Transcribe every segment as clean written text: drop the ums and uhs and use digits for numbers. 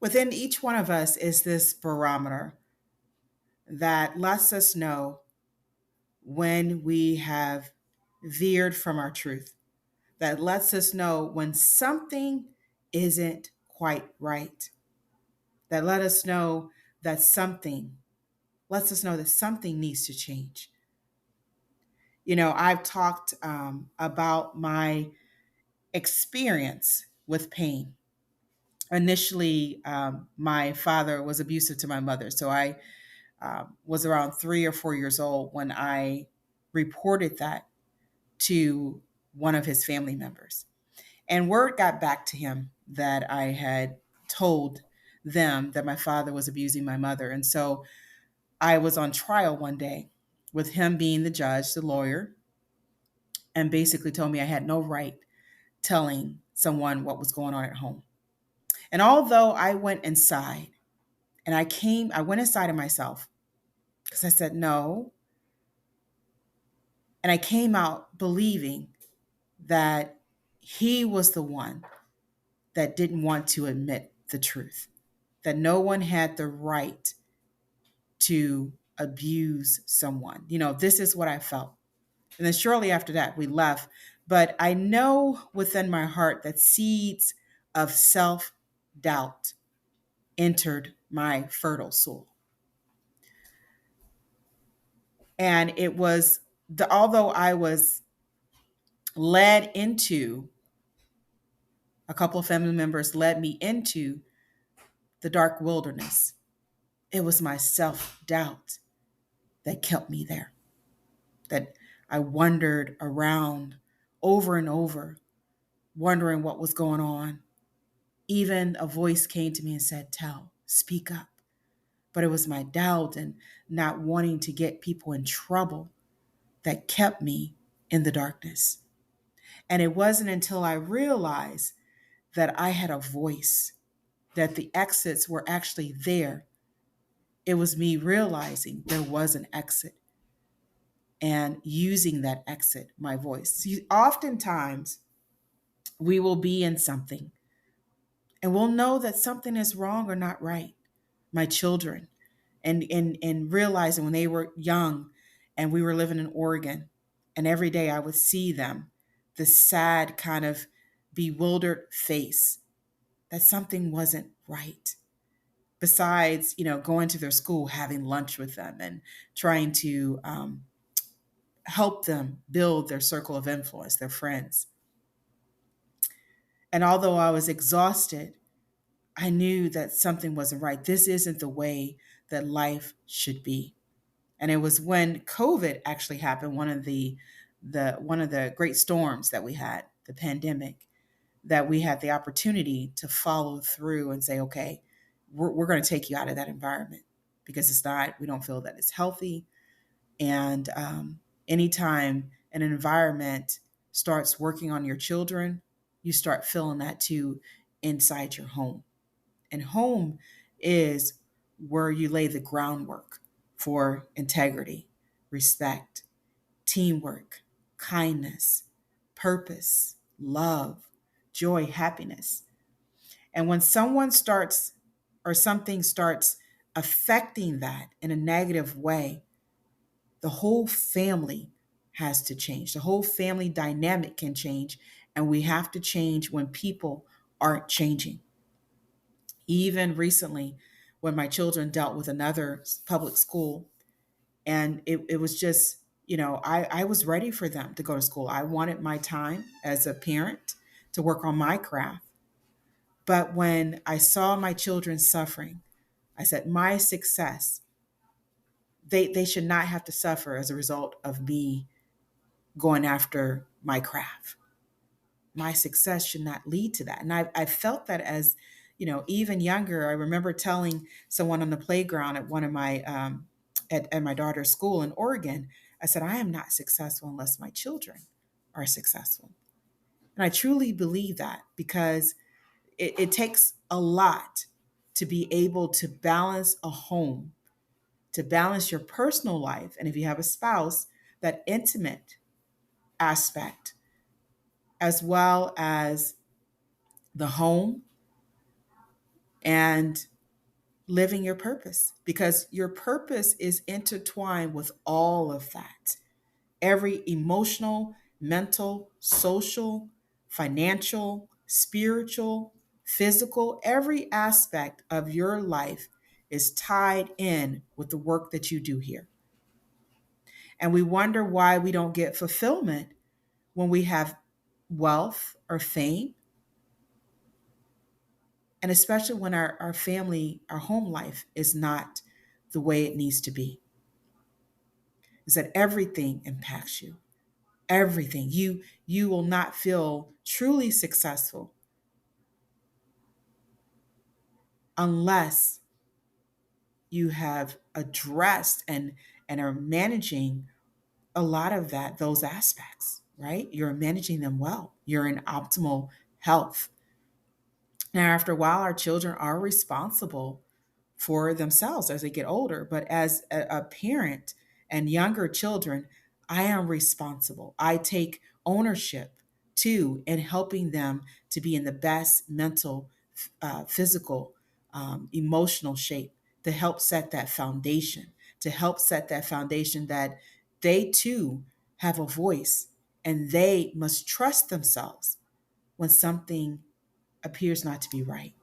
Within each one of us is this barometer that lets us know when we have veered from our truth, that lets us know when something isn't quite right, that let us know that something lets us know that something needs to change. I've talked about my experience with pain. Initially, my father was abusive to my mother, so I was around 3 or 4 years old when I reported that to one of his family members. And word got back to him that I had told them that my father was abusing my mother. And so I was on trial one day with him being the judge, the lawyer, and basically told me I had no right telling someone what was going on at home. And although I went inside and I went inside of myself because I said no. And I came out believing that he was the one that didn't want to admit the truth, that no one had the right to abuse someone. This is what I felt. And then shortly after that, we left. But I know within my heart that seeds of self doubt entered my fertile soul. And it was although I was led into, a couple of family members led me into the dark wilderness, it was my self doubt that kept me there, that I wandered around over and over, wondering what was going on. Even a voice came to me and said, "Tell, speak up." But it was my doubt and not wanting to get people in trouble that kept me in the darkness. And it wasn't until I realized that I had a voice, that the exits were actually there. It was me realizing there was an exit and using that exit, my voice. See, oftentimes, we will be in something and we'll know that something is wrong or not right. My children, and realizing when they were young and we were living in Oregon, and every day I would see them, this sad kind of bewildered face, that something wasn't right. Besides, going to their school, having lunch with them, and trying to help them build their circle of influence, their friends. And although I was exhausted, I knew that something wasn't right. This isn't the way that life should be. And it was when COVID actually happened, one of the great storms that we had, the pandemic, that we had the opportunity to follow through and say, okay, we're going to take you out of that environment because we don't feel that it's healthy. And anytime an environment starts working on your children, you start feeling that too inside your home. And home is where you lay the groundwork for integrity, respect, teamwork, kindness, purpose, love, joy, happiness. And when someone starts or something starts affecting that in a negative way, the whole family has to change. The whole family dynamic can change. And we have to change when people aren't changing. Even recently, when my children dealt with another public school, and it was just, I was ready for them to go to school. I wanted my time as a parent to work on my craft. But when I saw my children suffering, I said, my success, they should not have to suffer as a result of me going after my craft. My success should not lead to that. And I felt that as, even younger. I remember telling someone on the playground at one of my, at my daughter's school in Oregon, I said, I am not successful unless my children are successful. And I truly believe that because it takes a lot to be able to balance a home, to balance your personal life. And if you have a spouse, that intimate aspect, as well as the home and living your purpose, because your purpose is intertwined with all of that. Every emotional, mental, social, financial, spiritual, physical, every aspect of your life is tied in with the work that you do here. And we wonder why we don't get fulfillment when we have wealth or fame, and especially when our family, our home life is not the way it needs to be. Is that everything impacts you. Everything. You will not feel truly successful unless you have addressed and are managing a lot of those aspects, right? You're managing them well. You're in optimal health. Now, after a while, our children are responsible for themselves as they get older. But as a parent and younger children, I am responsible. I take ownership too in helping them to be in the best mental, physical, emotional shape to help set that foundation, that they too have a voice and they must trust themselves when something appears not to be right.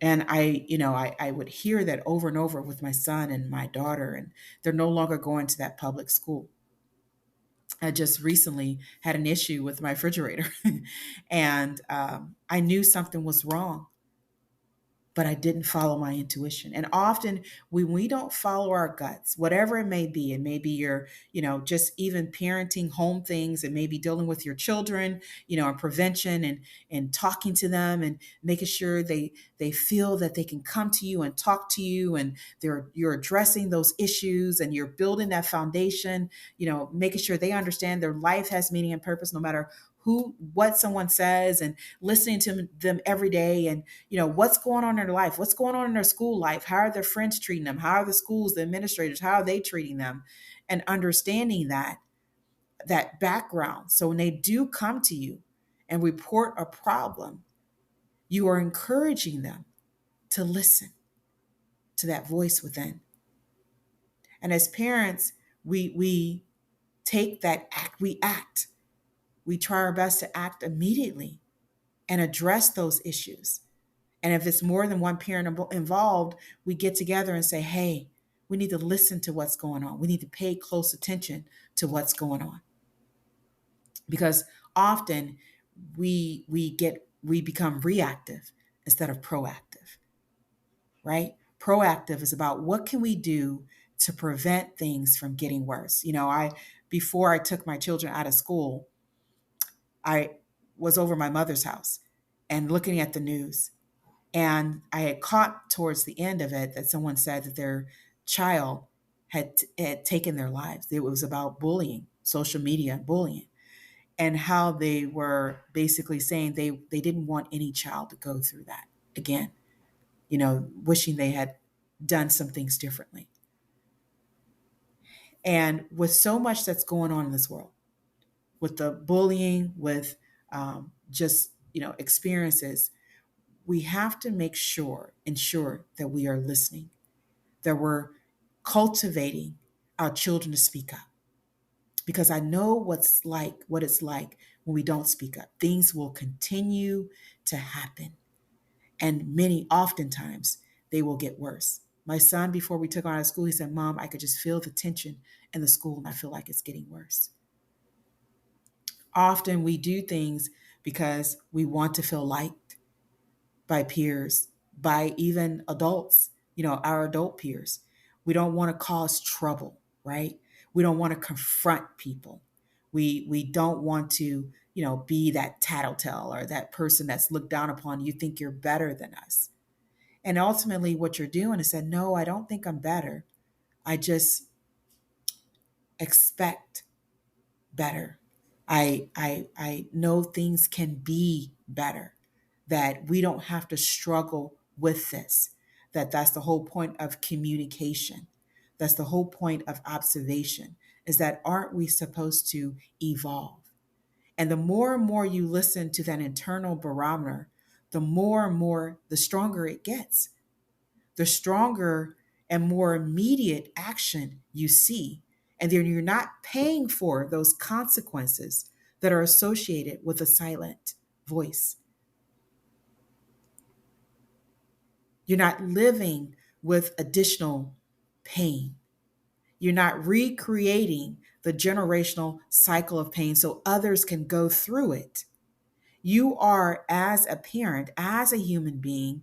And I would hear that over and over with my son and my daughter, and they're no longer going to that public school. I just recently had an issue with my refrigerator, and I knew something was wrong, but I didn't follow my intuition. And often when we don't follow our guts, whatever it may be your, just even parenting home things, and maybe dealing with your children, and prevention and talking to them and making sure they feel that they can come to you and talk to you, and you're addressing those issues and you're building that foundation, making sure they understand their life has meaning and purpose no matter what someone says, and listening to them every day, and what's going on in their life, what's going on in their school life, how are their friends treating them, how are the schools, the administrators, how are they treating them, and understanding that background. So when they do come to you and report a problem, you are encouraging them to listen to that voice within. And as parents, we take that act, we try our best to act immediately and address those issues. And if it's more than one parent involved, we get together and say, hey, we need to listen to what's going on. We need to pay close attention to what's going on. Because often we become reactive instead of proactive, right? Proactive is about what can we do to prevent things from getting worse. I before I took my children out of school, I was over my mother's house and looking at the news. And I had caught towards the end of it that someone said that their child had taken their lives. It was about bullying, social media bullying, and how they were basically saying they didn't want any child to go through that again, wishing they had done some things differently. And with so much that's going on in this world, with the bullying, with just, experiences, we have to ensure that we are listening, that we're cultivating our children to speak up. Because I know what it's like when we don't speak up. Things will continue to happen. And oftentimes, they will get worse. My son, before we took him out of school, he said, Mom, I could just feel the tension in the school and I feel like it's getting worse. Often we do things because we want to feel liked by peers, by even adults, our adult peers. We don't want to cause trouble, right? We don't want to confront people. We don't want to, be that tattletale or that person that's looked down upon. You think you're better than us. And ultimately what you're doing is saying, no, I don't think I'm better. I just expect better. I know things can be better, that we don't have to struggle with this, that's the whole point of communication. That's the whole point of observation, is that aren't we supposed to evolve? And the more and more you listen to that internal barometer, the more and more, the stronger it gets, the stronger and more immediate action you see. And then you're not paying for those consequences that are associated with a silent voice. You're not living with additional pain. You're not recreating the generational cycle of pain so others can go through it. You are, as a parent, as a human being,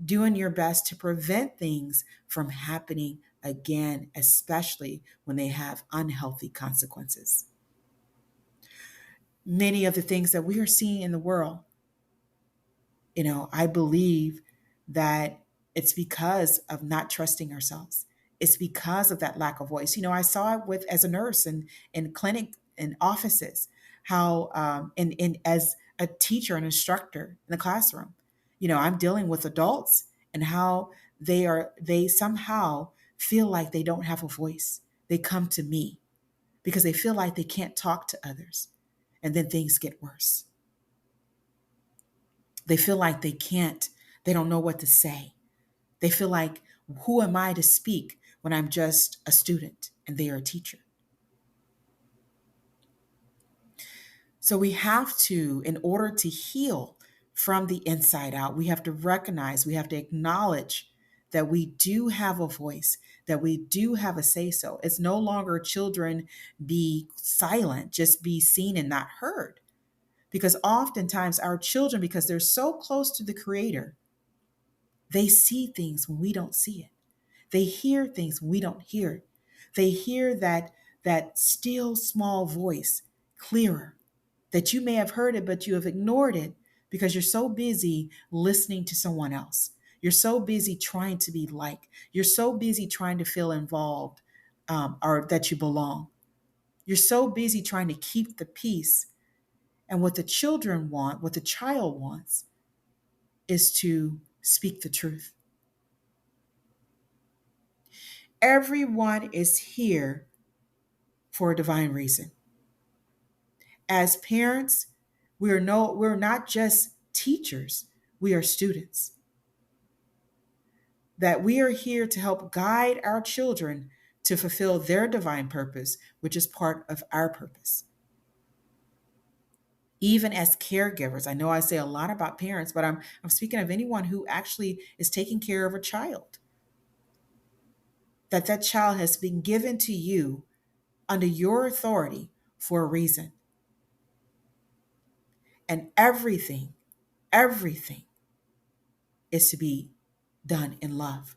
doing your best to prevent things from happening again, especially when they have unhealthy consequences. Many of the things that we are seeing in the world, I believe that it's because of not trusting ourselves. It's because of that lack of voice. I saw it with as a nurse and in clinic and offices, how and as a teacher and instructor in the classroom, I'm dealing with adults and how they somehow feel like they don't have a voice. They come to me because they feel like they can't talk to others, and then things get worse. They feel like they don't know what to say. They feel like, who am I to speak when I'm just a student and they are a teacher? So we have to, in order to heal from the inside out, we have to recognize, we have to acknowledge that we do have a voice, that we do have a say so. It's no longer children be silent, just be seen and not heard. Because oftentimes our children, because they're so close to the Creator, they see things when we don't see it. They hear things when we don't hear it. They hear that still small voice clearer, that you may have heard it, but you have ignored it because you're so busy listening to someone else. You're so busy trying to be liked. You're so busy trying to feel involved, or that you belong. You're so busy trying to keep the peace. And what the children want, what the child wants, is to speak the truth. Everyone is here for a divine reason. As parents, we're not just teachers, we are students. That we are here to help guide our children to fulfill their divine purpose, which is part of our purpose. Even as caregivers, I know I say a lot about parents, but I'm speaking of anyone who actually is taking care of a child. That child has been given to you under your authority for a reason. And everything is to be done in love.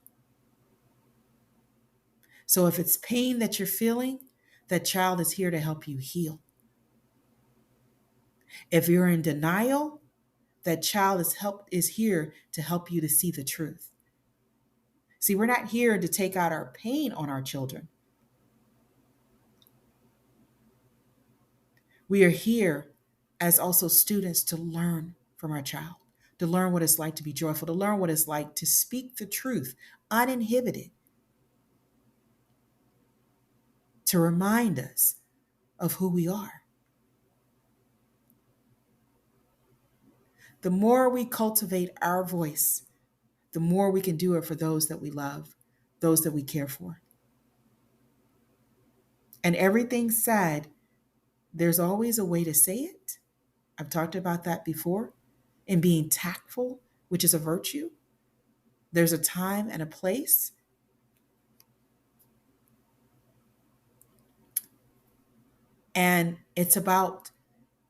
So if it's pain that you're feeling, that child is here to help you heal. If you're in denial, that child is here to help you to see the truth. See, we're not here to take out our pain on our children. We are here as also students to learn from our child, to learn what it's like to be joyful, to learn what it's like to speak the truth uninhibited, to remind us of who we are. The more we cultivate our voice, the more we can do it for those that we love, those that we care for. And everything said, there's always a way to say it. I've talked about that before. And being tactful, which is a virtue. There's a time and a place. And it's about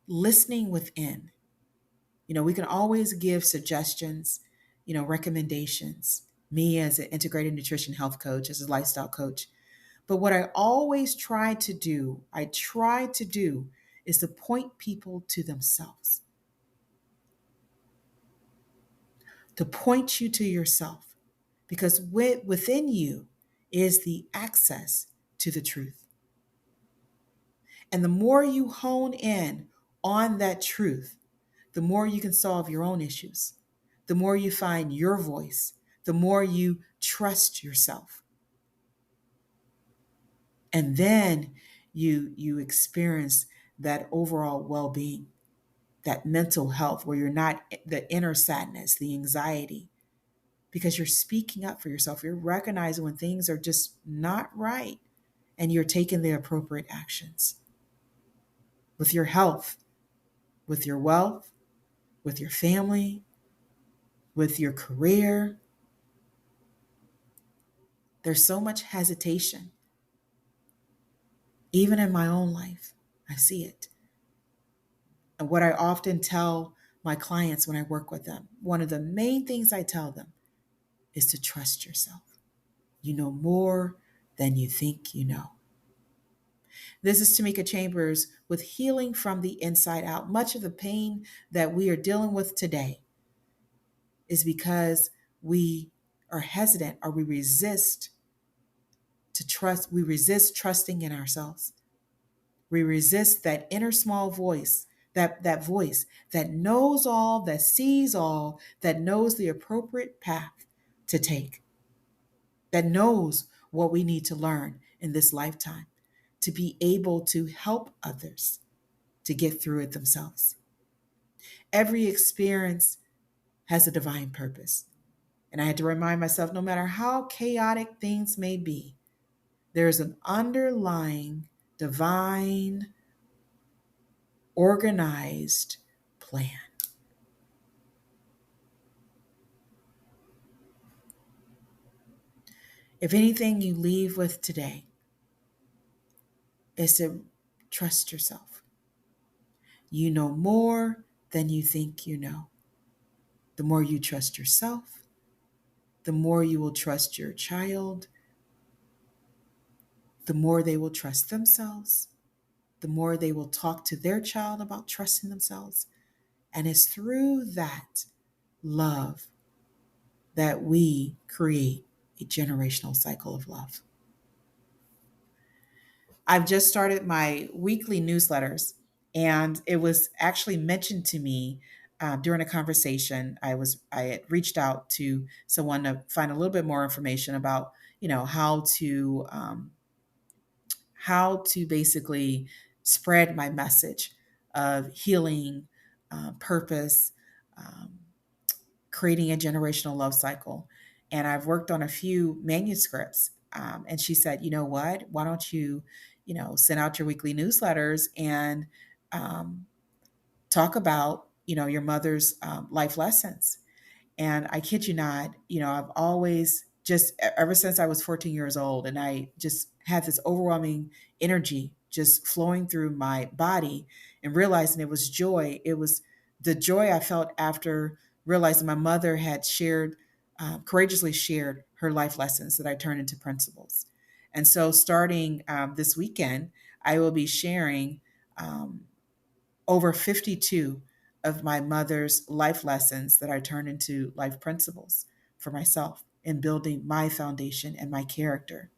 listening within. We can always give suggestions, recommendations. Me as an integrated nutrition health coach, as a lifestyle coach. But what I try to do is to point people to themselves, to point you to yourself, because within you is the access to the truth. And the more you hone in on that truth, the more you can solve your own issues, the more you find your voice, the more you trust yourself. And then you experience that overall well-being. that mental health where you're not the inner sadness, the anxiety, because you're speaking up for yourself. You're recognizing when things are just not right and you're taking the appropriate actions with your health, with your wealth, with your family, with your career. There's so much hesitation, even in my own life. I see it. And what I often tell my clients when I work with them, one of the main things I tell them is to trust yourself. You know more than you think you know. This is Tamika Chambers with Healing from the Inside Out. Much of the pain that we are dealing with today is because we are hesitant or we resist trusting in ourselves. We resist that inner small voice, that voice that knows all, that sees all, that knows the appropriate path to take, that knows what we need to learn in this lifetime to be able to help others to get through it themselves. Every experience has a divine purpose. And I had to remind myself no matter how chaotic things may be, there's an underlying divine, organized plan. If anything you leave with today is to trust yourself. You know more than you think you know. The more you trust yourself, the more you will trust your child, the more they will trust themselves, the more they will talk to their child about trusting themselves. And it's through that love that we create a generational cycle of love. I've just started my weekly newsletters, and it was actually mentioned to me during a conversation. I had reached out to someone to find a little bit more information about how to basically spread my message of healing, purpose, um, creating a generational love cycle. And I've worked on a few manuscripts. And she said, you know what? Why don't you send out your weekly newsletters and um, talk about, your mother's life lessons. And I kid you not, I've always just ever since I was 14 years old, and I just had this overwhelming energy just flowing through my body and realizing it was joy. It was the joy I felt after realizing my mother had courageously shared her life lessons that I turned into principles. And so starting this weekend, I will be sharing um, over 52 of my mother's life lessons that I turned into life principles for myself in building my foundation and my character.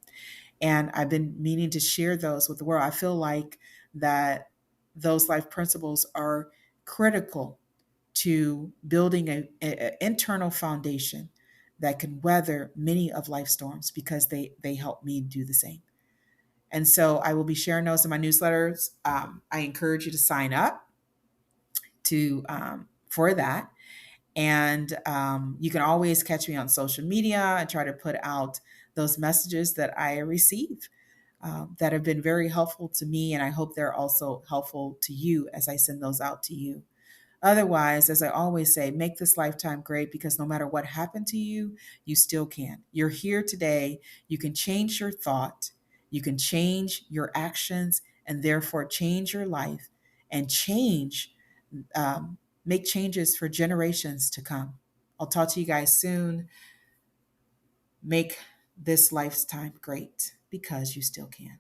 And I've been meaning to share those with the world. I feel like that those life principles are critical to building a internal foundation that can weather many of life's storms because they help me do the same. And so I will be sharing those in my newsletters. I encourage you to sign up to for that. And you can always catch me on social media. I try to put out those messages that I receive that have been very helpful to me. And I hope they're also helpful to you as I send those out to you. Otherwise, as I always say, make this lifetime great because no matter what happened to you, you still can. You're here today. You can change your thought, you can change your actions, and therefore change your life and um, make changes for generations to come. I'll talk to you guys soon. Make this lifetime great because you still can.